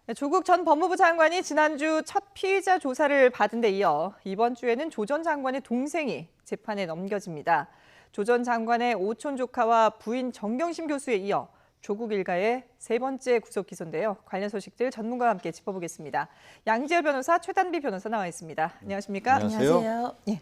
네, 조국 전 법무부 장관이 지난주 첫 피의자 조사를 받은 데 이어 이번 주에는 조 전 장관의 동생이 재판에 넘겨집니다. 조 전 장관의 오촌 조카와 부인 정경심 교수에 이어 조국 일가의 세 번째 구속 기소인데요. 관련 소식들 전문가와 함께 짚어보겠습니다. 양지열 변호사, 최단비 변호사 나와 있습니다. 안녕하십니까? 안녕하세요. 예.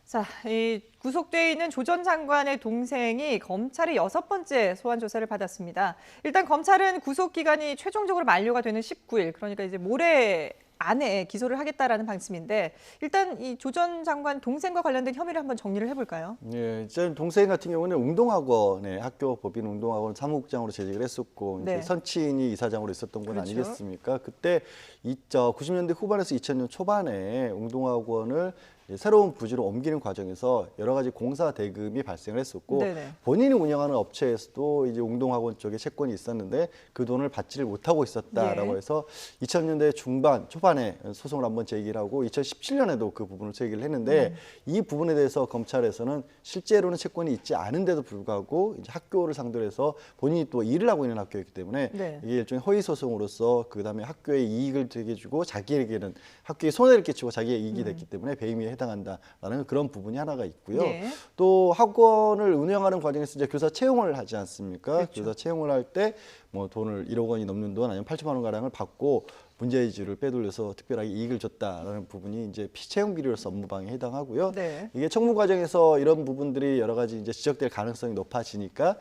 자, 이 구속돼 있는 조 전 장관의 동생이 검찰의 6번째 소환 조사를 받았습니다. 일단 검찰은 구속 기간이 최종적으로 만료가 되는 19일, 그러니까 이제 모레 안에 기소를 하겠다라는 방침인데, 일단 이 조 전 장관 동생과 관련된 혐의를 한번 정리를 해볼까요? 예, 제 동생 같은 경우는 웅동학원의 학교 법인 웅동학원 사무국장으로 재직을 했었고 네. 이제 선친이 이사장으로 있었던 건 그렇죠. 아니겠습니까? 그때 90년대 후반에서 2000년 초반에 웅동학원을 새로운 부지로 옮기는 과정에서 여러 가지 공사 대금이 발생을 했었고 네네. 본인이 운영하는 업체에서도 이제 웅동학원 쪽에 채권이 있었는데 그 돈을 받지를 못하고 있었다라고 예. 해서 2000년대 중반 초반에 소송을 한번 제기를 하고 2017년에도 그 부분을 제기를 했는데 이 부분에 대해서 검찰에서는 실제로는 채권이 있지 않은데도 불구하고 이제 학교를 상대로 해서 본인이 또 일을 하고 있는 학교였기 때문에 네. 이게 일종의 허위 소송으로서 그다음에 학교에 이익을 되게 주고 자기에게는 학교에 손해를 끼치고 자기의 이익이 됐기 때문에 배임에 해당한다라는 그런 부분이 하나가 있고요. 예. 또 학원을 운영하는 과정에서 이제 교사 채용을 하지 않습니까? 그렇죠. 교사 채용을 할 때 뭐 돈을 1억 원이 넘는 돈 아니면 8천만 원 가량을 받고 문제의지를 빼돌려서 특별하게 이익을 줬다라는 부분이 이제 피채용 비리로서 업무방해에 해당하고요. 네. 이게 청문 과정에서 이런 부분들이 여러 가지 이제 지적될 가능성이 높아지니까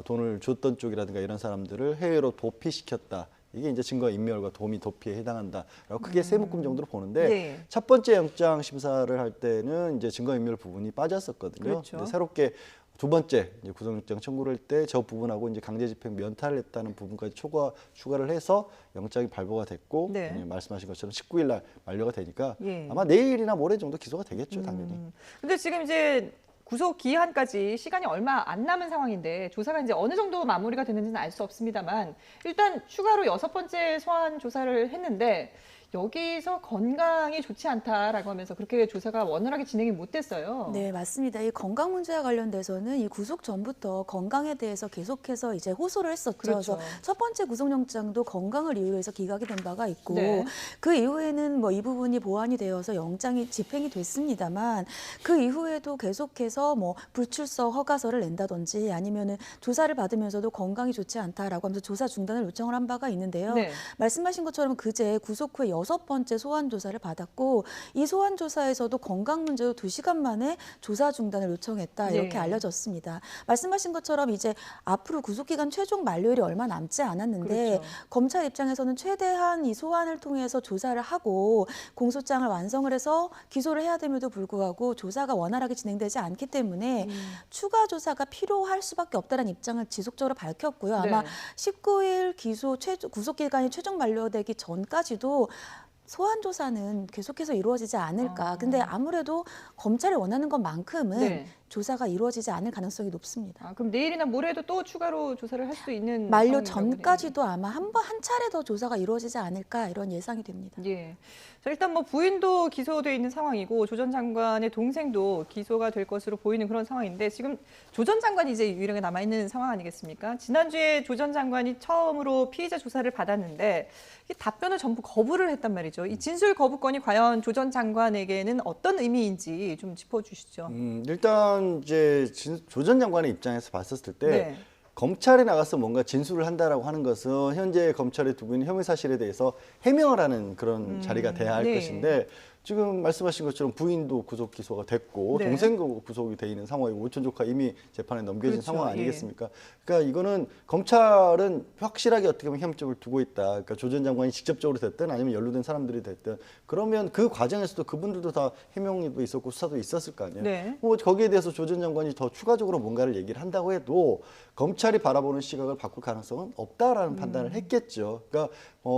돈을 줬던 쪽이라든가 이런 사람들을 해외로 도피시켰다. 이게 이제 증거 인멸과 도미 도피에 해당한다라고 크게 세 묶음 정도로 보는데 네. 첫 번째 영장 심사를 할 때는 이제 증거 인멸 부분이 빠졌었거든요. 그렇죠. 근데 새롭게 두 번째 이제 구속영장 청구를 할 때 저 부분하고 이제 강제집행 면탈을 했다는 부분까지 추가를 해서 영장이 발부가 됐고 네. 말씀하신 것처럼 19일 날 만료가 되니까 예. 아마 내일이나 모레 정도 기소가 되겠죠, 당연히. 근데 지금 이제 구속 기한까지 시간이 얼마 안 남은 상황인데 조사가 이제 어느 정도 마무리가 되는지는 알 수 없습니다만 일단 추가로 6번째 소환 조사를 했는데 여기서 건강이 좋지 않다라고 하면서 그렇게 조사가 원활하게 진행이 못 됐어요. 네, 맞습니다. 이 건강 문제와 관련돼서는 이 구속 전부터 건강에 대해서 계속해서 이제 호소를 했었죠. 그렇죠. 그래서 첫 번째 구속영장도 건강을 이유로 해서 기각이 된 바가 있고 네. 그 이후에는 뭐 이 부분이 보완이 되어서 영장이 집행이 됐습니다만 그 이후에도 계속해서 뭐 불출석 허가서를 낸다든지 아니면은 조사를 받으면서도 건강이 좋지 않다라고 하면서 조사 중단을 요청을 한 바가 있는데요. 네. 말씀하신 것처럼 그제 구속 후에 6번째 소환 조사를 받았고 이 소환 조사에서도 건강 문제로 2시간 만에 조사 중단을 요청했다 이렇게 네. 알려졌습니다. 말씀하신 것처럼 이제 앞으로 구속기간 최종 만료일이 얼마 남지 않았는데 그렇죠. 검찰 입장에서는 최대한 이 소환을 통해서 조사를 하고 공소장을 완성을 해서 기소를 해야 됨에도 불구하고 조사가 원활하게 진행되지 않기 때문에 추가 조사가 필요할 수밖에 없다는 입장을 지속적으로 밝혔고요. 아마 네. 19일 구속기간이 최종 만료되기 전까지도 소환 조사는 계속해서 이루어지지 않을까. 근데 아무래도 검찰이 원하는 것만큼은 네. 조사가 이루어지지 않을 가능성이 높습니다. 그럼 내일이나 모레도 또 추가로 조사를 할 수 있는 만료 상황인가요? 전까지도 아마 한 차례 더 조사가 이루어지지 않을까 이런 예상이 됩니다. 예. 자, 일단 뭐 부인도 기소돼 있는 상황이고 조 전 장관의 동생도 기소가 될 것으로 보이는 그런 상황인데 지금 조 전 장관이 이제 유일하게 남아 있는 상황 아니겠습니까? 지난주에 조 전 장관이 처음으로 피의자 조사를 받았는데 이 답변을 전부 거부를 했단 말이죠. 이 진술 거부권이 과연 조 전 장관에게는 어떤 의미인지 좀 짚어주시죠. 일단 이제 조 전 장관의 입장에서 봤었을 때 네. 검찰에 나가서 뭔가 진술을 한다라고 하는 것은 현재 검찰의 두고 있는 혐의 사실에 대해서 해명을 하는 그런 자리가 돼야 할 네. 것인데 지금 말씀하신 것처럼 부인도 구속 기소가 됐고 네. 동생도 구속이 돼 있는 상황이고 오촌 조카 이미 재판에 넘겨진 그렇죠. 상황 예. 아니겠습니까? 그러니까 이거는 검찰은 확실하게 어떻게 보면 혐점을 두고 있다. 그러니까 조 전 장관이 직접적으로 됐든 아니면 연루된 사람들이 됐든 그러면 그 과정에서도 그분들도 다 해명도 있었고 수사도 있었을 거 아니에요. 네. 뭐 거기에 대해서 조 전 장관이 더 추가적으로 뭔가를 얘기를 한다고 해도 검찰이 바라보는 시각을 바꿀 가능성은 없다라는 판단을 했겠죠. 그러니까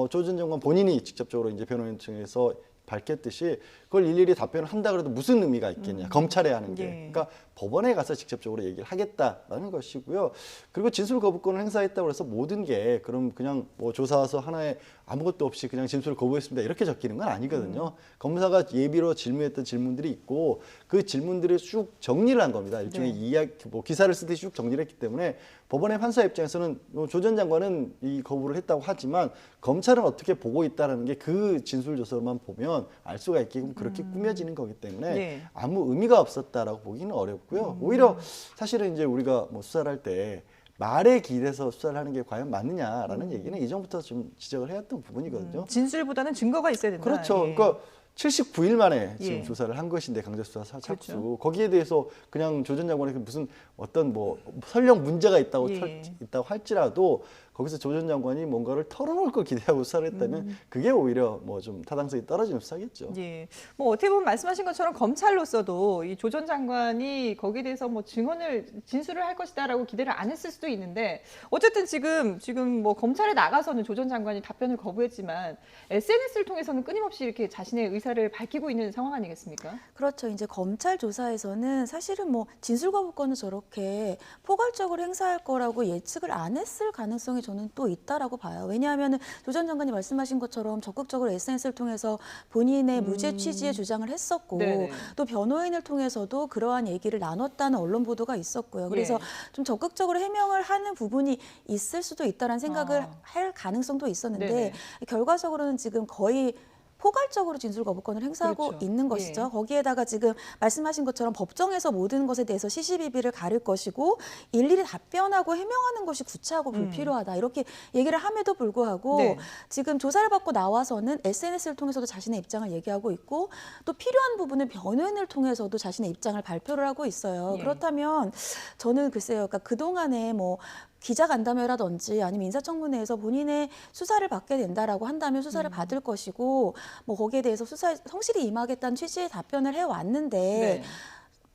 조 전 장관 본인이 직접적으로 이제 변호인 측에서 밝혔듯이 그걸 일일이 답변을 한다 그래도 무슨 의미가 있겠냐. 검찰에 하는 게. 예. 그러니까 법원에 가서 직접적으로 얘기를 하겠다라는 것이고요. 그리고 진술 거부권을 행사했다고 해서 모든 게 그럼 그냥 뭐 조사와서 하나에 아무것도 없이 그냥 진술을 거부했습니다. 이렇게 적히는 건 아니거든요. 검사가 예비로 질문했던 질문들이 있고 그 질문들을 쭉 정리를 한 겁니다. 일종의 네. 이야기, 뭐 기사를 쓰듯이 쭉 정리를 했기 때문에 법원의 판사 입장에서는 조 전 장관은 이 거부를 했다고 하지만 검찰은 어떻게 보고 있다는 게 그 진술 조서만 보면 알 수가 있게끔 그렇게 꾸며지는 거기 때문에 네. 아무 의미가 없었다라고 보기는 어렵고요. 오히려 사실은 이제 우리가 뭐 수사를 할 때 말에 기대서 수사를 하는 게 과연 맞느냐라는 얘기는 이전부터 좀 지적을 해왔던 부분이거든요. 진술보다는 증거가 있어야 된다. 그렇죠. 예. 그러니까 79일 만에 지금 예. 조사를 한 것인데 강제수사 착수 그렇죠. 거기에 대해서 그냥 조 전 장관이 무슨 어떤 뭐 설령 문제가 있다고 예. 있다고 할지라도 거기서 조 전 장관이 뭔가를 털어놓을 걸 기대하고 수사를 했다면 그게 오히려 뭐 좀 타당성이 떨어지는 수사겠죠. 예. 뭐 어떻게 보면 말씀하신 것처럼 검찰로서도 이 조 전 장관이 거기에 대해서 뭐 진술을 할 것이다라고 기대를 안 했을 수도 있는데 어쨌든 지금 뭐 검찰에 나가서는 조 전 장관이 답변을 거부했지만 SNS를 통해서는 끊임없이 이렇게 자신의 의사를 밝히고 있는 상황 아니겠습니까? 그렇죠. 이제 검찰 조사에서는 사실은 뭐 진술 거부권을 저렇게 포괄적으로 행사할 거라고 예측을 안 했을 가능성이 저는 또 있다라고 봐요. 왜냐하면 조 전 장관이 말씀하신 것처럼 적극적으로 SNS를 통해서 본인의 무죄 취지의 주장을 했었고 네네. 또 변호인을 통해서도 그러한 얘기를 나눴다는 언론 보도가 있었고요. 그래서 예. 좀 적극적으로 해명을 하는 부분이 있을 수도 있다는 생각을 아. 할 가능성도 있었는데 네네. 결과적으로는 지금 거의 포괄적으로 진술 거부권을 행사하고 그렇죠. 있는 것이죠. 예. 거기에다가 지금 말씀하신 것처럼 법정에서 모든 것에 대해서 시시비비를 가릴 것이고 일일이 답변하고 해명하는 것이 구차하고 불필요하다. 이렇게 얘기를 함에도 불구하고 네. 지금 조사를 받고 나와서는 SNS를 통해서도 자신의 입장을 얘기하고 있고 또 필요한 부분은 변호인을 통해서도 자신의 입장을 발표를 하고 있어요. 예. 그렇다면 저는 글쎄요. 그러니까 그동안에 뭐 기자 간담회라든지 아니면 인사청문회에서 본인의 수사를 받게 된다라고 한다면 수사를 받을 것이고 뭐 거기에 대해서 수사에 성실히 임하겠다는 취지의 답변을 해왔는데 네.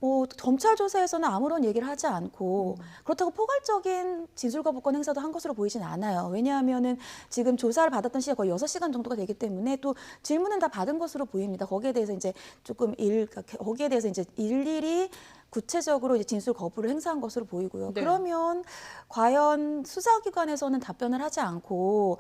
뭐 검찰 조사에서는 아무런 얘기를 하지 않고 그렇다고 포괄적인 진술 거부권 행사도 한 것으로 보이진 않아요. 왜냐하면은 지금 조사를 받았던 시간 거의 6시간 정도가 되기 때문에 또 질문은 다 받은 것으로 보입니다. 거기에 대해서 이제 거기에 대해서 이제 일일이 구체적으로 이제 진술 거부를 행사한 것으로 보이고요. 네. 그러면 과연 수사기관에서는 답변을 하지 않고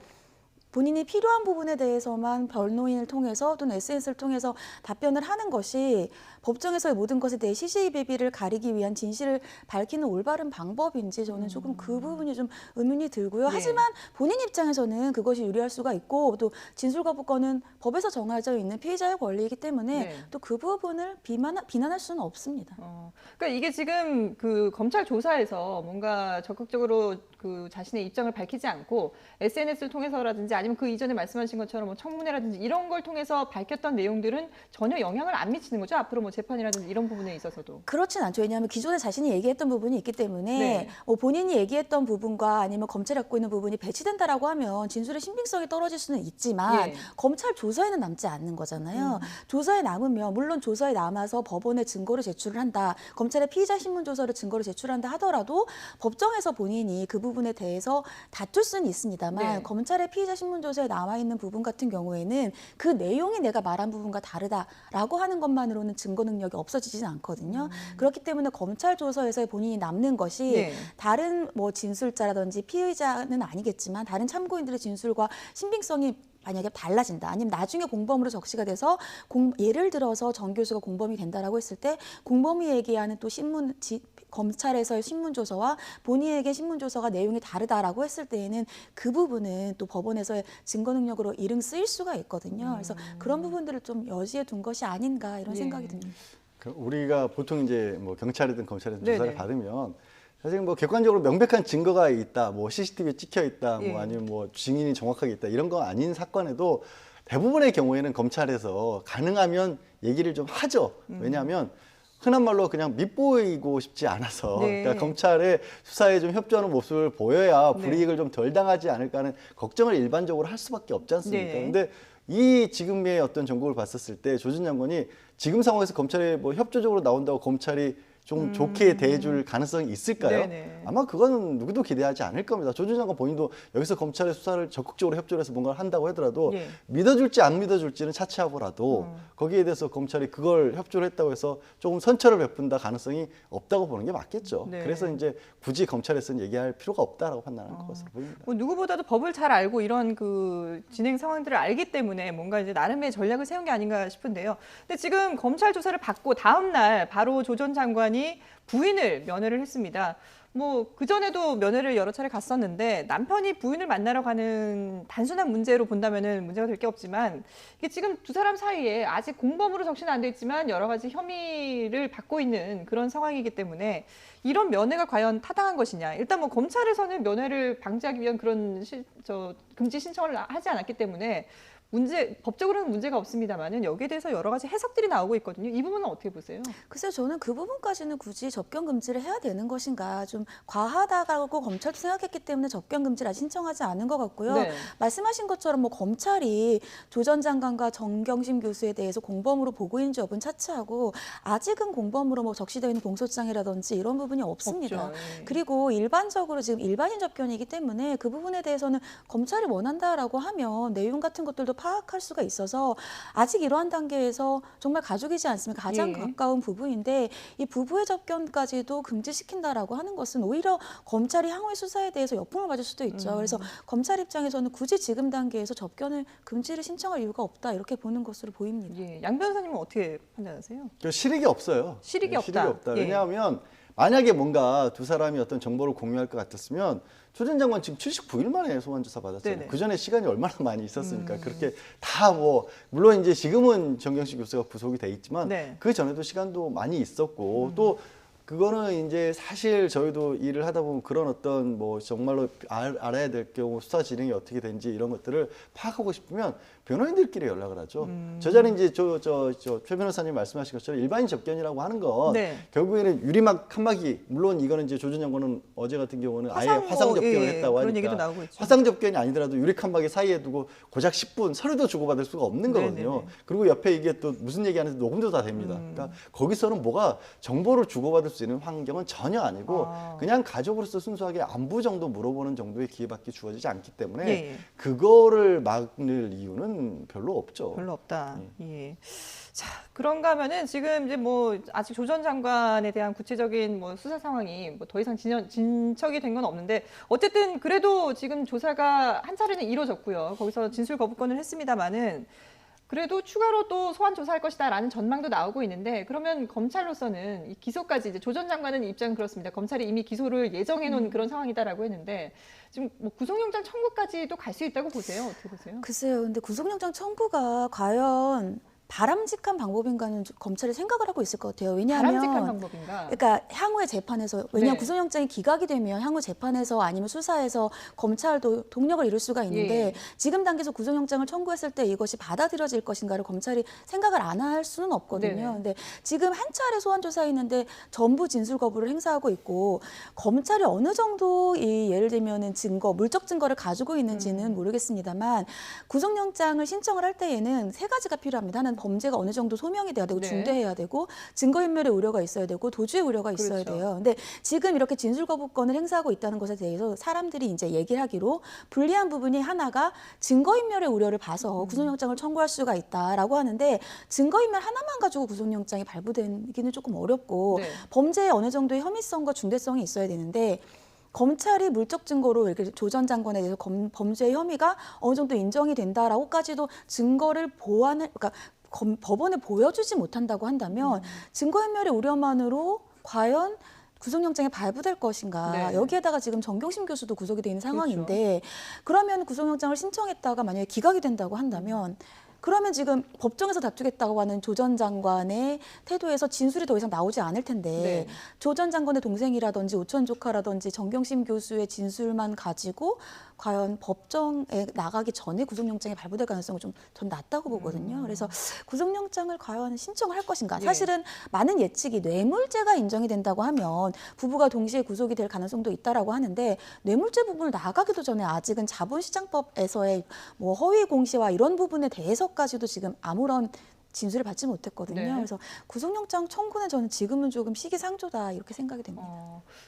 본인이 필요한 부분에 대해서만 변호인을 통해서 또는 SNS를 통해서 답변을 하는 것이 법정에서의 모든 것에 대해 시시비비를 가리기 위한 진실을 밝히는 올바른 방법인지 저는 조금 그 부분이 좀 의문이 들고요. 예. 하지만 본인 입장에서는 그것이 유리할 수가 있고 또 진술 거부권은 법에서 정해져 있는 피의자의 권리이기 때문에 네. 또 그 부분을 비난할 수는 없습니다. 그러니까 이게 지금 그 검찰 조사에서 뭔가 적극적으로 그 자신의 입장을 밝히지 않고 SNS를 통해서라든지 아니면 그 이전에 말씀하신 것처럼 뭐 청문회라든지 이런 걸 통해서 밝혔던 내용들은 전혀 영향을 안 미치는 거죠. 앞으로 뭐 재판이라든지 이런 부분에 있어서도. 그렇진 않죠. 왜냐하면 기존에 자신이 얘기했던 부분이 있기 때문에 네. 본인이 얘기했던 부분과 아니면 검찰이 갖고 있는 부분이 배치된다라고 하면 진술의 신빙성이 떨어질 수는 있지만 예. 검찰 조사에는 남지 않는 거잖아요. 조사에 남으면 물론 조사에 남아서 법원에 증거를 제출을 한다. 검찰의 피의자 신문 조서를 증거를 제출한다 하더라도 법정에서 본인이 그 부분에 대해서 다툴 수는 있습니다만 네. 검찰의 피의자 신문 조서에 나와 있는 부분 같은 경우에는 그 내용이 내가 말한 부분과 다르다라고 하는 것만으로는 증거 능력이 없어지지는 않거든요. 그렇기 때문에 검찰 조서에서 본인이 남는 것이 네. 다른 뭐 진술자라든지 피의자는 아니겠지만 다른 참고인들의 진술과 신빙성이 만약에 달라진다. 아니면 나중에 공범으로 적시가 돼서 예를 들어서 정 교수가 공범이 된다라고 했을 때 공범이 얘기하는 또 검찰에서의 신문조서와 본인에게 신문조서가 내용이 다르다라고 했을 때에는 그 부분은 또 법원에서의 증거 능력으로 일흥 쓰일 수가 있거든요. 그래서 그런 부분들을 좀 여지에 둔 것이 아닌가 이런 예. 생각이 듭니다. 우리가 보통 이제 뭐 경찰이든 검찰이든 네네. 조사를 받으면 사실 뭐 객관적으로 명백한 증거가 있다, 뭐 CCTV에 찍혀 있다, 예. 뭐 아니면 뭐 증인이 정확하게 있다 이런 거 아닌 사건에도 대부분의 경우에는 검찰에서 가능하면 얘기를 좀 하죠. 왜냐하면 흔한 말로 그냥 밉보이고 싶지 않아서 네. 그러니까 검찰의 수사에 좀 협조하는 모습을 보여야 네. 불이익을 좀 덜 당하지 않을까 하는 걱정을 일반적으로 할 수밖에 없지 않습니까? 네. 근데 이 지금의 어떤 정국을 봤었을 때 조 전 장관이 지금 상황에서 검찰이 뭐 협조적으로 나온다고 검찰이 좀 좋게 대해줄 가능성이 있을까요? 네네. 아마 그거는 누구도 기대하지 않을 겁니다. 조 전 장관 본인도 여기서 검찰의 수사를 적극적으로 협조를 해서 뭔가를 한다고 하더라도 예. 믿어줄지 안 믿어줄지는 차치하고라도 거기에 대해서 검찰이 그걸 협조를 했다고 해서 조금 선처를 베푼다 가능성이 없다고 보는 게 맞겠죠. 네. 그래서 이제 굳이 검찰에서는 얘기할 필요가 없다라고 판단하는 것으로 보입니다. 뭐 누구보다도 법을 잘 알고 이런 그 진행 상황들을 알기 때문에 뭔가 이제 나름의 전략을 세운 게 아닌가 싶은데요. 근데 지금 검찰 조사를 받고 다음 날 바로 조 전 장관이 부인을 면회를 했습니다. 뭐 그전에도 면회를 여러 차례 갔었는데 남편이 부인을 만나러 가는 단순한 문제로 본다면은 문제가 될 게 없지만 이게 지금 두 사람 사이에 아직 공범으로 적시는 안 돼 있지만 여러 가지 혐의를 받고 있는 그런 상황이기 때문에 이런 면회가 과연 타당한 것이냐. 일단 뭐 검찰에서는 면회를 방지하기 위한 그런 금지 신청을 하지 않았기 때문에 법적으로는 문제가 없습니다만은 여기에 대해서 여러 가지 해석들이 나오고 있거든요. 이 부분은 어떻게 보세요? 글쎄요, 저는 그 부분까지는 굳이 접견 금지를 해야 되는 것인가 좀 과하다고 검찰도 생각했기 때문에 접견 금지를 신청하지 않은 것 같고요. 네. 말씀하신 것처럼 뭐 검찰이 조 전 장관과 정경심 교수에 대해서 공범으로 보고 있는 여부는 차치하고 아직은 공범으로 뭐 적시되어 있는 공소장이라든지 이런 부분이 없습니다. 없죠. 예. 그리고 일반적으로 지금 일반인 접견이기 때문에 그 부분에 대해서는 검찰이 원한다라고 하면 내용 같은 것들도 파악할 수가 있어서 아직 이러한 단계에서 정말 가족이지 않습니까? 가장 예. 가까운 부부인데 이 부부의 접견까지도 금지시킨다라고 하는 것은 오히려 검찰이 향후의 수사에 대해서 역풍을 맞을 수도 있죠. 그래서 검찰 입장에서는 굳이 지금 단계에서 접견을 금지를 신청할 이유가 없다 이렇게 보는 것으로 보입니다. 예. 양 변호사님은 어떻게 판단하세요? 실익이 없어요. 실익이 실익이 없다. 없다. 예. 왜냐하면 만약에 뭔가 두 사람이 어떤 정보를 공유할 것 같았으면 조 전 장관 지금 79일 만에 소환 조사 받았잖아요. 네네. 그 전에 시간이 얼마나 많이 있었습니까? 그렇게 다 뭐 물론 이제 지금은 정경심 교수가 구속이 돼 있지만 네. 그 전에도 시간도 많이 있었고 또 그거는 이제 사실 저희도 일을 하다 보면 그런 어떤 뭐 정말로 알아야 될 경우 수사 진행이 어떻게 되는지 이런 것들을 파악하고 싶으면 변호인들끼리 연락을 하죠. 저 자리는 이제 최 변호사님 말씀하신 것처럼 일반인 접견이라고 하는 건 네. 결국에는 유리막 칸막이 물론 이거는 이제 조 전 장관은 어제 같은 경우는 아예 화상 접견을 예, 했다고 그런 하니까 얘기도 나오고 있죠. 화상 접견이 아니더라도 유리 칸막이 사이에 두고 고작 10분 서류도 주고받을 수가 없는 거거든요. 네네네. 그리고 옆에 이게 또 무슨 얘기하는지 녹음도 다 됩니다. 그러니까 거기서는 뭐가 정보를 주고받을 수 있는 환경은 전혀 아니고 그냥 가족으로서 순수하게 안부 정도 물어보는 정도의 기회밖에 주어지지 않기 때문에 예. 그거를 막을 이유는 별로 없죠. 별로 없다. 예. 자, 그런가 하면은 지금 이제 뭐 아직 조 전 장관에 대한 구체적인 뭐 수사 상황이 뭐 더 이상 진척이 된 건 없는데 어쨌든 그래도 지금 조사가 한 차례는 이루어졌고요. 거기서 진술 거부권을 했습니다만은 그래도 추가로 또 소환 조사할 것이다라는 전망도 나오고 있는데 그러면 검찰로서는 이 기소까지 이제 조 전 장관은 입장은 그렇습니다. 검찰이 이미 기소를 예정해 놓은 그런 상황이다라고 했는데 지금 뭐 구속영장 청구까지도 갈 수 있다고 보세요? 어떻게 보세요? 글쎄요, 근데 구속영장 청구가 과연 바람직한 방법인가는 검찰이 생각을 하고 있을 것 같아요. 왜냐하면 바람직한 방법인가? 그러니까 향후의 재판에서 왜냐하면 네. 구속영장이 기각이 되면 향후 재판에서 아니면 수사에서 검찰도 동력을 잃을 수가 있는데 예. 지금 단계에서 구속영장을 청구했을 때 이것이 받아들여질 것인가를 검찰이 생각을 안 할 수는 없거든요. 네네. 근데 지금 한 차례 소환 조사했는데 전부 진술 거부를 행사하고 있고 검찰이 어느 정도 이 예를 들면은 물적 증거를 가지고 있는지는 모르겠습니다만 구속영장을 신청을 할 때에는 세 가지가 필요합니다. 하나는 범죄가 어느 정도 소명이 돼야 되고 네. 중대해야 되고 증거인멸의 우려가 있어야 되고 도주의 우려가 있어야 그렇죠. 돼요. 근데 지금 이렇게 진술 거부권을 행사하고 있다는 것에 대해서 사람들이 이제 얘기를 하기로 불리한 부분이 하나가 증거인멸의 우려를 봐서 구속영장을 청구할 수가 있다라고 하는데 증거인멸 하나만 가지고 구속영장이 발부되기는 조금 어렵고 네. 범죄에 어느 정도의 혐의성과 중대성이 있어야 되는데 검찰이 물적 증거로 이렇게 조 전 장관에 대해서 범죄 혐의가 어느 정도 인정이 된다라고까지도 증거를 그러니까 법원에 보여주지 못한다고 한다면 증거인멸의 우려만으로 과연 구속영장이 발부될 것인가. 네. 여기에다가 지금 정경심 교수도 구속이 돼 있는 상황인데 그러면 구속영장을 신청했다가 만약에 기각이 된다고 한다면 그러면 지금 법정에서 다투겠다고 하는 조 전 장관의 태도에서 진술이 더 이상 나오지 않을 텐데 네. 조 전 장관의 동생이라든지 오촌 조카라든지 정경심 교수의 진술만 가지고 과연 법정에 나가기 전에 구속영장이 발부될 가능성이 좀 전 낮다고 보거든요. 그래서 구속영장을 과연 신청을 할 것인가. 예. 사실은 많은 예측이 뇌물죄가 인정이 된다고 하면 부부가 동시에 구속이 될 가능성도 있다라고 하는데 뇌물죄 부분을 나가기도 전에 아직은 자본시장법에서의 뭐 허위 공시와 이런 부분에 대해서까지도 지금 아무런 진술을 받지 못했거든요. 네. 그래서 구속영장 청구는 저는 지금은 조금 시기상조다 이렇게 생각이 됩니다.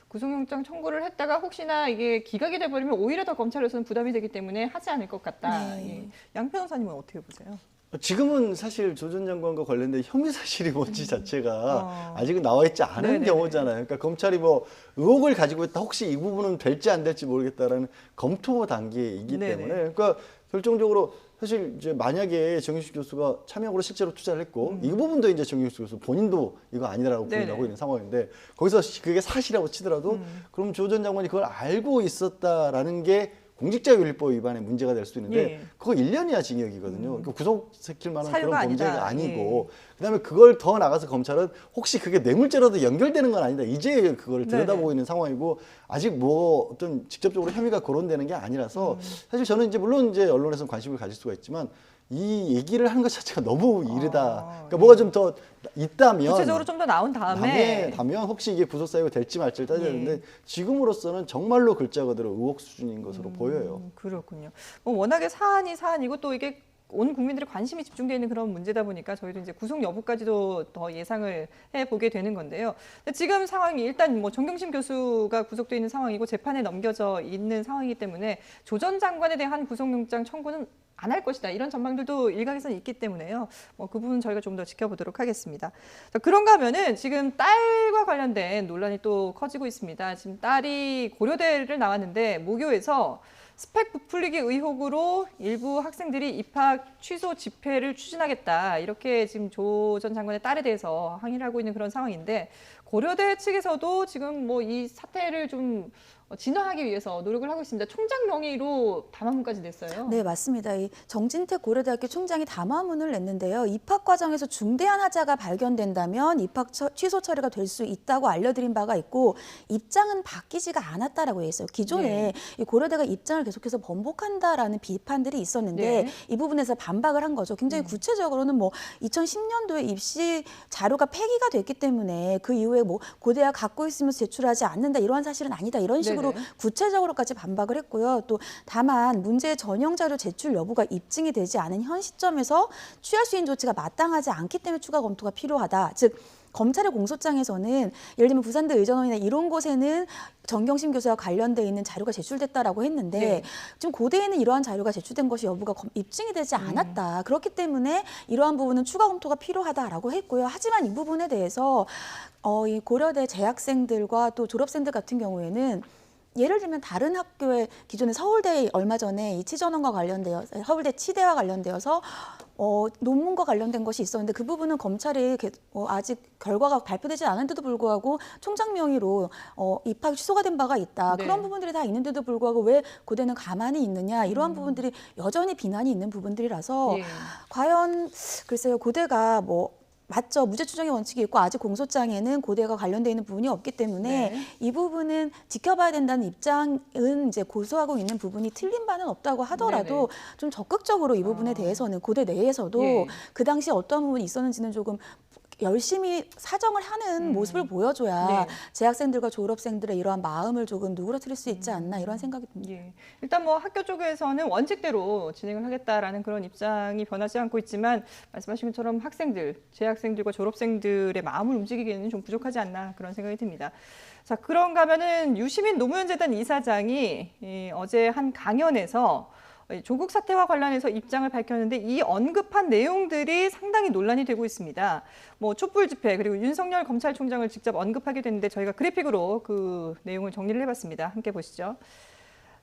구속영장 청구를 했다가 혹시나 이게 기각이 돼버리면 오히려 더 검찰에서는 부담이 되기 때문에 하지 않을 것 같다. 네. 예. 양 변호사님은 어떻게 보세요? 지금은 사실 조 전 장관과 관련된 혐의 사실이 뭔지 자체가 아직은 나와 있지 않은 네네네. 경우잖아요. 그러니까 검찰이 뭐 의혹을 가지고 있다, 혹시 이 부분은 될지 안 될지 모르겠다라는 검토 단계이기 네네. 때문에, 그러니까 결정적으로 사실 이제 만약에 정윤식 교수가 차명으로 실제로 투자를 했고 이 부분도 이제 정윤식 교수 본인도 이거 아니라고 네네. 부인하고 있는 상황인데, 거기서 그게 사실이라고 치더라도 그럼 조 전 장관이 그걸 알고 있었다라는 게 공직자윤리법 위반의 문제가 될 수 있는데, 예. 그거 1년 이하 징역이거든요. 그러니까 구속시킬 만한 그런 사유가 범죄가 아니다. 아니고, 그다음에 그걸 더 나가서 검찰은 혹시 그게 뇌물죄로도 연결되는 건 아니다, 이제 그걸 들여다보고 있는 상황이고, 아직 뭐 어떤 직접적으로 혐의가 거론되는 게 아니라서 사실 저는 이제 물론 이제 언론에서는 관심을 가질 수가 있지만 이 얘기를 하는 것 자체가 너무 이르다. 그러니까 뭐가 좀 더 있다면, 구체적으로 좀 더 나온 다음에 다면 혹시 이게 구속 사유가 될지 말지를 따져야 되는데, 지금으로서는 정말로 글자 그대로 의혹 수준인 것으로 보여요. 그렇군요. 뭐 워낙에 사안이 사안이고 또 이게 온 국민들의 관심이 집중되어 있는 그런 문제다 보니까 저희도 이제 구속 여부까지도 더 예상을 해보게 되는 건데요. 근데 지금 상황이 일단 뭐 정경심 교수가 구속돼 있는 상황이고 재판에 넘겨져 있는 상황이기 때문에 조 전 장관에 대한 구속영장 청구는 안 할 것이다, 이런 전망들도 일각에서는 있기 때문에요. 뭐 그 부분 저희가 좀 더 지켜보도록 하겠습니다. 자, 그런가 하면은 지금 딸과 관련된 논란이 또 커지고 있습니다. 지금 딸이 고려대를 나왔는데 모교에서 스펙 부풀리기 의혹으로 일부 학생들이 입학 취소 집회를 추진하겠다, 이렇게 지금 조 전 장관의 딸에 대해서 항의를 하고 있는 그런 상황인데, 고려대 측에서도 지금 뭐 이 사태를 좀 진화하기 위해서 노력을 하고 있습니다. 총장 명의로 담화문까지 냈어요. 네, 맞습니다. 이 정진택 고려대학교 총장이 담화문을 냈는데요. 입학 과정에서 중대한 하자가 발견된다면 입학 취소 처리가 될 수 있다고 알려드린 바가 있고, 입장은 바뀌지가 않았다라고 했어요. 기존에 이 고려대가 입장을 계속해서 번복한다라는 비판들이 있었는데 네. 이 부분에서 반박을 한 거죠. 굉장히 구체적으로는 뭐 2010년도에 입시 자료가 폐기가 됐기 때문에 그 이후에 뭐 고대가 갖고 있으면서 제출하지 않는다, 이러한 사실은 아니다, 이런 식으로 네네. 구체적으로까지 반박을 했고요. 또 다만 문제의 전형 자료 제출 여부가 입증이 되지 않은 현 시점에서 취할 수 있는 조치가 마땅하지 않기 때문에 추가 검토가 필요하다. 즉 검찰의 공소장에서는 예를 들면 부산대 의전원이나 이런 곳에는 정경심 교수와 관련돼 있는 자료가 제출됐다라고 했는데 네. 지금 고대에는 이러한 자료가 제출된 것이 여부가 입증이 되지 않았다. 그렇기 때문에 이러한 부분은 추가 검토가 필요하다라고 했고요. 하지만 이 부분에 대해서 이 고려대 재학생들과 또 졸업생들 같은 경우에는 예를 들면 다른 학교의 기존에 서울대 얼마 전에 이 치전원과 관련되어 서울대 치대와 관련되어서 논문과 관련된 것이 있었는데 그 부분은 검찰이 아직 결과가 발표되지 않았는데도 불구하고 총장 명의로 입학이 취소가 된 바가 있다. 네. 그런 부분들이 다 있는데도 불구하고 왜 고대는 가만히 있느냐, 이러한 부분들이 여전히 비난이 있는 부분들이라서 예. 과연 글쎄요, 고대가 뭐 맞죠. 무죄 추정의 원칙이 있고 아직 공소장에는 고대가 관련돼 있는 부분이 없기 때문에 네. 이 부분은 지켜봐야 된다는 입장은 이제 고수하고 있는 부분이 틀린 바는 없다고 하더라도 좀 적극적으로 이 부분에 대해서는 고대 내에서도 예. 그 당시에 어떤 부분이 있었는지는 조금 열심히 사정을 하는 모습을 보여줘야 네. 재학생들과 졸업생들의 이러한 마음을 조금 누그러뜨릴 수 있지 않나, 이런 생각이 듭니다. 예. 일단 뭐 학교 쪽에서는 원칙대로 진행을 하겠다라는 그런 입장이 변하지 않고 있지만, 말씀하신 것처럼 학생들, 재학생들과 졸업생들의 마음을 움직이기에는 좀 부족하지 않나, 그런 생각이 듭니다. 자, 그런가 하면은 유시민 노무현재단 이사장이 어제 한 강연에서 조국 사태와 관련해서 입장을 밝혔는데, 이 언급한 내용들이 상당히 논란이 되고 있습니다. 뭐 촛불 집회, 그리고 윤석열 검찰총장을 직접 언급하게 됐는데 저희가 그래픽으로 그 내용을 정리를 해봤습니다. 함께 보시죠.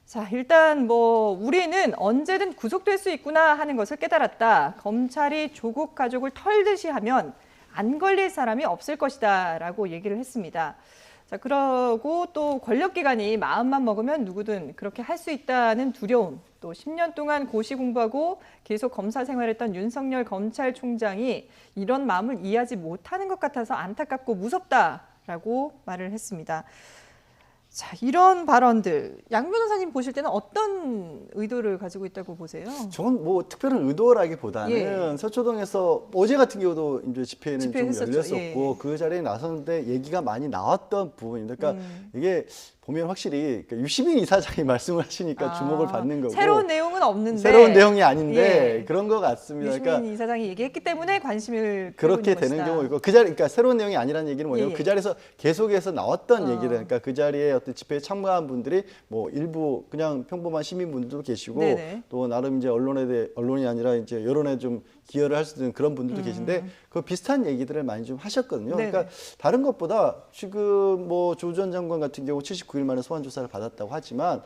자, 일단 뭐 우리는 언제든 구속될 수 있구나 하는 것을 깨달았다. 검찰이 조국 가족을 털듯이 하면 안 걸릴 사람이 없을 것이다라고 얘기를 했습니다. 자, 그러고 또 권력기관이 마음만 먹으면 누구든 그렇게 할 수 있다는 두려움, 또 10년 동안 고시 공부하고 계속 검사 생활했던 윤석열 검찰총장이 이런 마음을 이해하지 못하는 것 같아서 안타깝고 무섭다라고 말을 했습니다. 자, 이런 발언들, 양 변호사님 보실 때는 어떤 의도를 가지고 있다고 보세요? 저는 뭐 특별한 의도라기보다는 서초동에서 어제 같은 경우도 이제 집회는 좀 집회했었죠. 열렸었고 그 자리에 나섰는데 얘기가 많이 나왔던 부분인데, 그러니까 이게 보면 확실히 그러니까 유시민 이사장이 말씀을 하시니까 주목을 받는 거고 새로운 내용은 없는데 새로운 내용이 아닌데 예. 그런 것 같습니다. 유시민 그러니까 이사장이 얘기했기 때문에 관심을 그렇게 끌고 되는 있는 경우가 것이다. 있고 그 자리 그러니까 새로운 내용이 아니라는 얘기는 뭐냐면 예, 예. 그 자리에서 계속해서 나왔던 얘기를 그러니까 그 자리에 어떤 집회에 참가한 분들이 뭐 일부 그냥 평범한 시민분들도 계시고 네네. 또 나름 이제 언론이 아니라 이제 여론에 좀 기여를 할 수 있는 그런 분들도 계신데 그 비슷한 얘기들을 많이 좀 하셨거든요. 네네. 그러니까 다른 것보다 지금 뭐 조 전 장관 같은 경우 79일 만에 소환 조사를 받았다고 하지만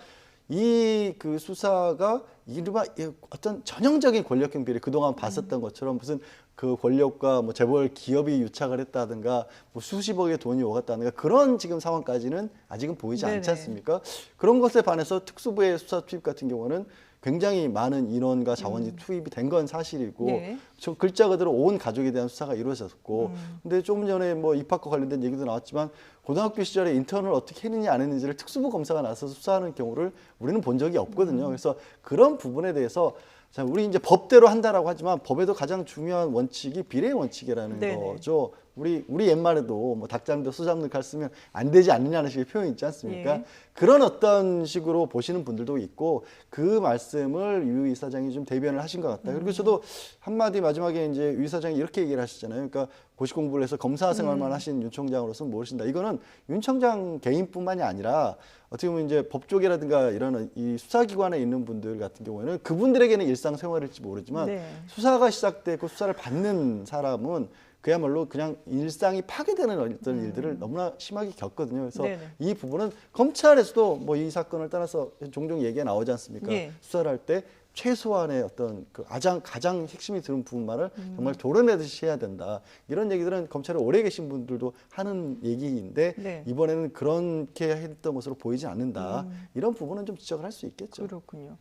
이 그 수사가 이른바 어떤 전형적인 권력형 비리 그동안 봤었던 것처럼 무슨 그 권력과 뭐 재벌 기업이 유착을 했다든가 뭐 수십억의 돈이 오갔다든가 그런 지금 상황까지는 아직은 보이지 네네. 않지 않습니까? 그런 것에 반해서 특수부의 수사 투입 같은 경우는 굉장히 많은 인원과 자원이 투입이 된 건 사실이고 예. 저 글자 그대로 온 가족에 대한 수사가 이루어졌고 근데 조금 전에 뭐 입학과 관련된 얘기도 나왔지만 고등학교 시절에 인턴을 어떻게 했느냐 안 했는지를 특수부 검사가 나서서 수사하는 경우를 우리는 본 적이 없거든요. 그래서 그런 부분에 대해서 자, 우리 이제 법대로 한다라고 하지만 법에도 가장 중요한 원칙이 비례 원칙이라는 네네. 거죠. 우리 옛말에도 뭐 닭 잡는데 소 잡는 칼 쓰면 안 되지 않느냐는 식의 표현이 있지 않습니까? 예. 그런 어떤 식으로 보시는 분들도 있고 그 말씀을 유 이사장이 좀 대변을 하신 것 같다. 그리고 저도 한마디 마지막에 이제 유 이사장이 이렇게 얘기를 하시잖아요. 그러니까 고시 공부를 해서 검사 생활만 하신 윤 총장으로서는 모르신다. 이거는 윤 총장 개인뿐만이 아니라 어떻게 보면 이제 법조계라든가 이런 이 수사기관에 있는 분들 같은 경우에는 그분들에게는 일상생활일지 모르지만 네. 수사가 시작되고 수사를 받는 사람은 그야말로 그냥 일상이 파괴되는 어떤 일들을 너무나 심하게 겪거든요. 그래서 네네. 이 부분은 검찰에서도 뭐 이 사건을 떠나서 종종 얘기가 나오지 않습니까? 예. 수사를 할 때 최소한의 어떤 그 가장 핵심이 드는 부분만을 정말 도려내듯이 해야 된다. 이런 얘기들은 검찰에 오래 계신 분들도 하는 얘기인데 네. 이번에는 그렇게 했던 것으로 보이지 않는다. 이런 부분은 좀 지적을 할 수 있겠죠. 그렇군요.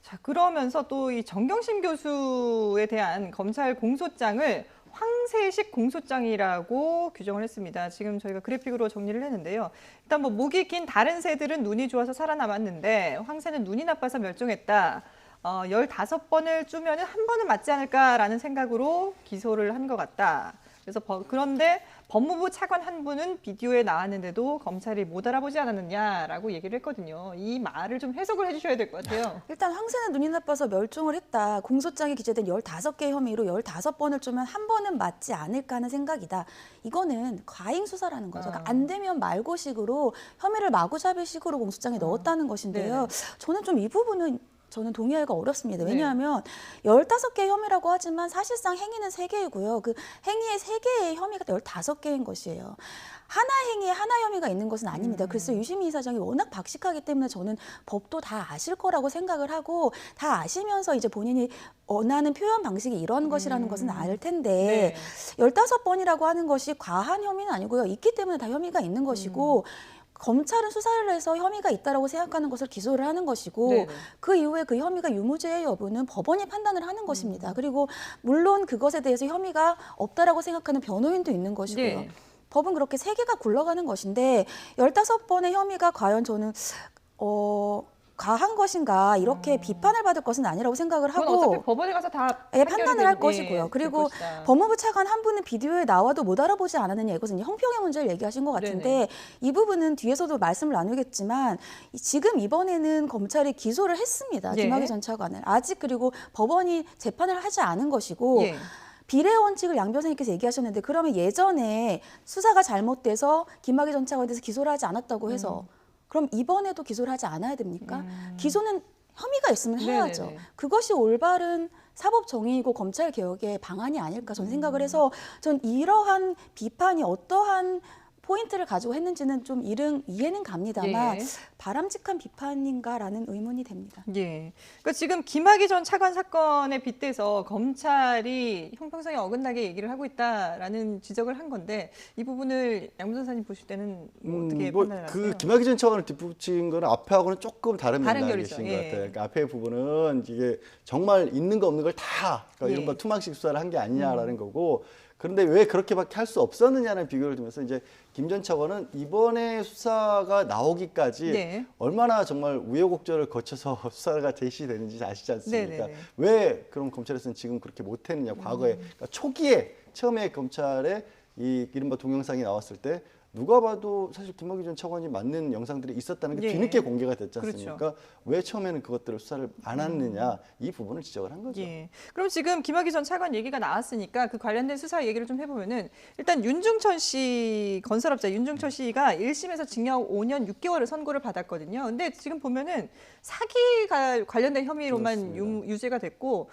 자, 그러면서 또 이 정경심 교수에 대한 검찰 공소장을 황새식 공소장이라고 규정을 했습니다. 지금 저희가 그래픽으로 정리를 했는데요. 일단 뭐 목이 긴 다른 새들은 눈이 좋아서 살아남았는데 황새는 눈이 나빠서 멸종했다. 15번을 쪼면 한 번은 맞지 않을까라는 생각으로 기소를 한 것 같다. 그래서 그런데 법무부 차관 한 분은 비디오에 나왔는데도 검찰이 못 알아보지 않았느냐라고 얘기를 했거든요. 이 말을 좀 해석을 해주셔야 될 것 같아요. 일단 황새는 눈이 나빠서 멸종을 했다. 공소장에 기재된 15개의 혐의로 15번을 쪼면 한 번은 맞지 않을까 하는 생각이다. 이거는 과잉 수사라는 거죠. 그러니까 안 되면 말고식으로 혐의를 마구잡이식으로 공소장에 넣었다는 것인데요. 저는 좀 이 부분은 저는 동의하기가 어렵습니다. 왜냐하면 15개 혐의라고 하지만 사실상 행위는 3개이고요. 그 행위의 3개의 혐의가 15개인 것이에요. 하나 행위에 하나 혐의가 있는 것은 아닙니다. 그래서 유시민 이사장이 워낙 박식하기 때문에 저는 법도 다 아실 거라고 생각을 하고 다 아시면서 이제 본인이 원하는 표현 방식이 이런 것이라는 것은 알 텐데 15번이라고 하는 것이 과한 혐의는 아니고요. 있기 때문에 다 혐의가 있는 것이고 검찰은 수사를 해서 혐의가 있다라고 생각하는 것을 기소를 하는 것이고 네네. 그 이후에 그 혐의가 유무죄의 여부는 법원이 판단을 하는 것입니다. 그리고 물론 그것에 대해서 혐의가 없다라고 생각하는 변호인도 있는 것이고요. 네. 법은 그렇게 3개가 굴러가는 것인데 15번의 혐의가 과연 저는 과한 것인가 이렇게 비판을 받을 것은 아니라고 생각을 그건 하고 어차피 법원에 가서 다 예, 판단을 할 것이고요. 될 그리고 것이다. 법무부 차관 한 분은 비디오에 나와도 못 알아보지 않았느냐 이것은 형평의 문제를 얘기하신 것 같은데 네네. 이 부분은 뒤에서도 말씀을 나누겠지만 지금 이번에는 검찰이 기소를 했습니다. 예. 김학의 전 차관을. 아직 그리고 법원이 재판을 하지 않은 것이고 예. 비례 원칙을 양 변호사님께서 얘기하셨는데 그러면 예전에 수사가 잘못돼서 김학의 전 차관에 대해서 기소를 하지 않았다고 해서 그럼 이번에도 기소를 하지 않아야 됩니까? 기소는 혐의가 있으면 해야죠. 네네네. 그것이 올바른 사법 정의이고 검찰 개혁의 방안이 아닐까 저는 생각을 해서 전 이러한 비판이 어떠한 포인트를 가지고 했는지는 좀 이해는 갑니다만 예. 바람직한 비판인가라는 의문이 됩니다. 예. 그러니까 지금 김학의 전 차관 사건에 빗대서 검찰이 형평성에 어긋나게 얘기를 하고 있다라는 지적을 한 건데 이 부분을 양 변호사님 보실 때는 뭐 어떻게 판단을 하세요? 그 김학의 전 차관을 뒷붙인 거는 앞에하고는 조금 다른 다른 맥락이신 결이죠. 것 예. 같아요. 그러니까 앞에 부분은 이게 정말 있는 거 없는 걸 다 그러니까 예. 이른바 투망식 수사를 한 게 아니냐라는 거고 그런데 왜 그렇게밖에 할 수 없었느냐는 비교를 두면서 이제 김 전 차관은 이번에 수사가 나오기까지 네. 얼마나 정말 우여곡절을 거쳐서 수사가 제시되는지 아시지 않습니까? 네네네. 왜 그럼 검찰에서는 지금 그렇게 못했느냐 과거에 그러니까 초기에 처음에 검찰에 이 이른바 동영상이 나왔을 때 누가 봐도 사실 김학의 전 차관이 맞는 영상들이 있었다는 게 예. 뒤늦게 공개가 됐지 그렇죠. 않습니까? 왜 처음에는 그것들을 수사를 안 했느냐 이 부분을 지적을 한 거죠. 예. 그럼 지금 김학의 전 차관 얘기가 나왔으니까 그 관련된 수사 얘기를 좀 해보면은 일단 윤중천 씨 건설업자 윤중천 씨가 1심에서 징역 5년 6개월을 선고를 받았거든요. 근데 지금 보면은 사기가 관련된 혐의로만 그렇습니다. 유죄가 됐고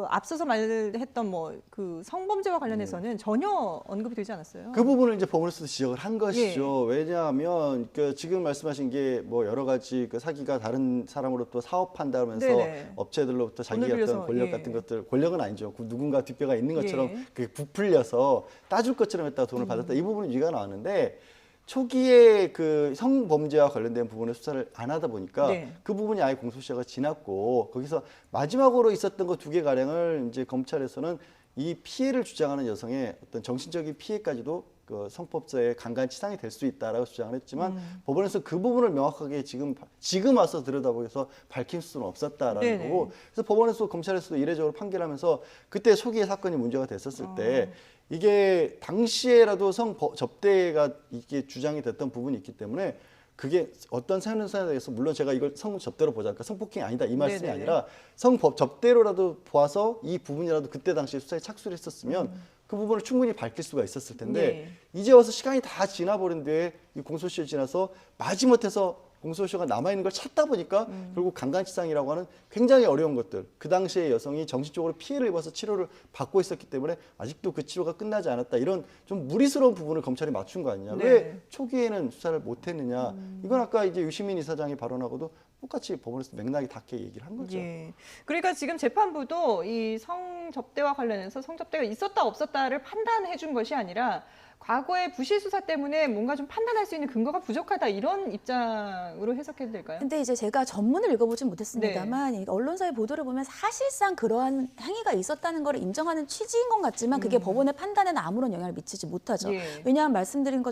앞서서 말했던 뭐 그 성범죄와 관련해서는 전혀 언급이 되지 않았어요. 그 부분을 이제 법원에서 지적을 한 것이죠. 왜냐하면 그 지금 말씀하신 게 뭐 여러 가지 그 사기가 다른 사람으로부터 사업한다면서 네네. 업체들로부터 자기 돈을 빌려서, 어떤 권력 예. 같은 것들 권력은 아니죠. 그 누군가 뒷배가 있는 것처럼 예. 그 부풀려서 따줄 것처럼 했다가 돈을 받았다. 이 부분은 유죄가 나왔는데 초기에 그 성범죄와 관련된 부분을 수사를 안 하다 보니까 네. 그 부분이 아예 공소시효가 지났고 거기서 마지막으로 있었던 거 2개 가량을 이제 검찰에서는 이 피해를 주장하는 여성의 어떤 정신적인 피해까지도 그 성법자의 강간치상이 될 수 있다라고 주장을 했지만 법원에서 그 부분을 명확하게 지금 와서 들여다보고서 밝힐 수는 없었다라는 네네. 거고 그래서 법원에서 검찰에서도 이례적으로 판결하면서 그때 초기에 사건이 문제가 됐었을 때 이게 당시에라도 접대가 이게 주장이 됐던 부분이 있기 때문에 그게 어떤 사연에 대해서 물론 제가 이걸 성접대로 보자, 그러니까 성폭행이 아니다 이 말씀이 네네. 아니라 성접대로라도 보아서 이 부분이라도 그때 당시에 수사에 착수를 했었으면 그 부분을 충분히 밝힐 수가 있었을 텐데 이제 와서 시간이 다 지나버린 뒤에 이 공소시효 지나서 마지못해서 공소시효가 남아있는 걸 찾다 보니까 결국 강간치상이라고 하는 굉장히 어려운 것들 그 당시에 여성이 정신적으로 피해를 입어서 치료를 받고 있었기 때문에 아직도 그 치료가 끝나지 않았다 이런 좀 무리스러운 부분을 검찰이 맞춘 거 아니냐. 네. 왜 초기에는 수사를 못했느냐. 이건 아까 이제 유시민 이사장이 발언하고도 똑같이 법원에서 맥락이 닿게 얘기를 한 거죠. 예. 그러니까 지금 재판부도 이 성접대와 관련해서 성접대가 있었다 없었다를 판단해 준 것이 아니라 과거의 부실 수사 때문에 뭔가 좀 판단할 수 있는 근거가 부족하다 이런 입장으로 해석해도 될까요? 근데 이제 제가 전문을 읽어보진 못했습니다만 이 언론사의 보도를 보면 사실상 그러한 행위가 있었다는 걸 인정하는 취지인 것 같지만 그게 법원의 판단에는 아무런 영향을 미치지 못하죠. 예. 왜냐하면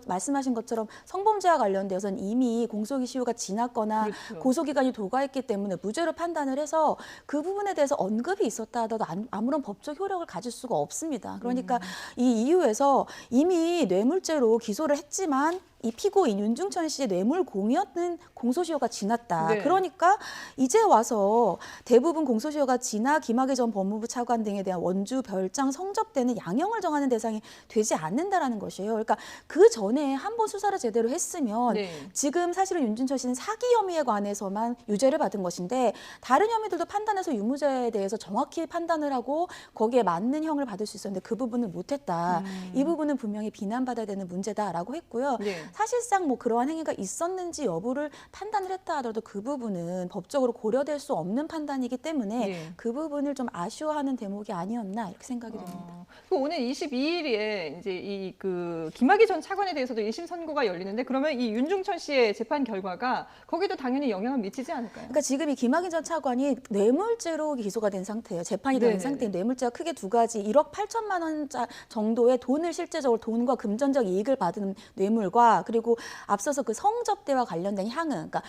말씀하신 것처럼 성범죄와 관련되어서는 이미 공소시효가 지났거나 그렇죠. 고소기간이 도과했기 때문에 무죄로 판단을 해서 그 부분에 대해서 언급이 있었다 하더라도 아무런 법적 효력을 가질 수가 없습니다. 그러니까 이 이유에서 이미 뇌물죄로 기소를 했지만 이 피고인 윤중천 씨의 뇌물 공여는 공소시효가 지났다. 네. 그러니까 이제 와서 대부분 공소시효가 지나 김학의 전 법무부 차관 등에 대한 원주, 별장, 성접대는 양형을 정하는 대상이 되지 않는다라는 것이에요. 그러니까 그 전에 한 번 수사를 제대로 했으면 네. 지금 사실은 윤중천 씨는 사기 혐의에 관해서만 유죄를 받은 것인데 다른 혐의들도 판단해서 유무죄에 대해서 정확히 판단을 하고 거기에 맞는 형을 받을 수 있었는데 그 부분을 못했다. 이 부분은 분명히 비난받아야 되는 문제다라고 했고요. 네. 사실상 뭐 그러한 행위가 있었는지 여부를 판단을 했다 하더라도 그 부분은 법적으로 고려될 수 없는 판단이기 때문에 네. 그 부분을 좀 아쉬워하는 대목이 아니었나 이렇게 생각이 됩니다. 그 오늘 22일에 이제 이 그 김학의 전 차관에 대해서도 1심 선고가 열리는데 그러면 이 윤중천 씨의 재판 결과가 거기도 당연히 영향을 미치지 않을까요? 그러니까 지금 이 김학의 전 차관이 뇌물죄로 기소가 된 상태예요. 재판이 된 네네네. 상태인 뇌물죄가 크게 두 가지 1억 8천만 원 정도의 돈을 실제적으로 돈과 금전적 이익을 받은 뇌물과 그리고 앞서서 그 성접대와 관련된 향응, 그러니까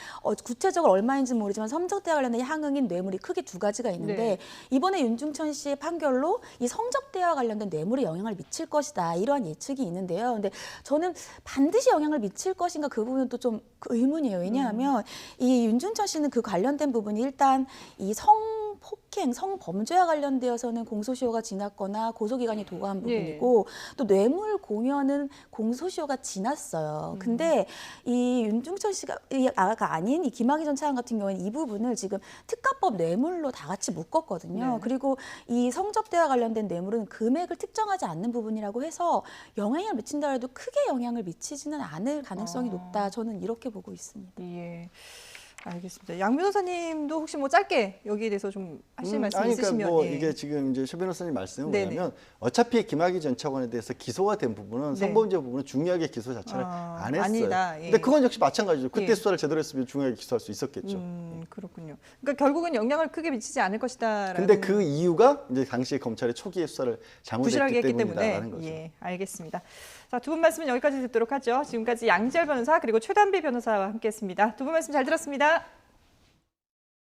구체적으로 얼마인지 모르지만 성접대와 관련된 향응인 뇌물이 크게 두 가지가 있는데 네. 이번에 윤중천 씨의 판결로 이 성접대와 관련된 뇌물에 영향을 미칠 것이다 이러한 예측이 있는데요. 근데 저는 반드시 영향을 미칠 것인가 그 부분은 또 좀 의문이에요. 왜냐하면 이 윤중천 씨는 그 관련된 부분이 일단 이 성폭행, 성범죄와 관련되어서는 공소시효가 지났거나 고소기간이 도과한 부분이고 또 뇌물 공여는 공소시효가 지났어요. 근데 이 윤중천 씨가 아닌 이 김학의 전 차관 같은 경우에는 이 부분을 지금 특가법 뇌물로 다 같이 묶었거든요. 네. 그리고 이 성접대와 관련된 뇌물은 금액을 특정하지 않는 부분이라고 해서 영향을 미친다 해도 크게 영향을 미치지는 않을 가능성이 높다. 저는 이렇게 보고 있습니다. 예. 알겠습니다. 양 변호사님도 혹시 뭐 짧게 여기에 대해서 좀 하실 말씀 아니, 있으시면 그러니까 뭐 예. 이게 지금 이제 최 변호사님 말씀은 네네. 뭐냐면 어차피 김학의 전 차관에 대해서 기소가 된 부분은 네. 성범죄 부분은 중요하게 기소 자체를 안 했어요. 아니다. 예. 근데 그건 역시 마찬가지죠. 그때 예. 수사를 제대로 했으면 중요하게 기소할 수 있었겠죠. 그렇군요. 그러니까 결국은 영향을 크게 미치지 않을 것이다라는. 근데 그 이유가 이제 당시에 검찰이 초기에 수사를 부실하게 잘못했기 했기 때문에 때문이다라는 거죠. 예, 알겠습니다. 자, 두 분 말씀은 여기까지 듣도록 하죠. 지금까지 양지열 변호사 그리고 최단비 변호사와 함께했습니다. 두 분 말씀 잘 들었습니다.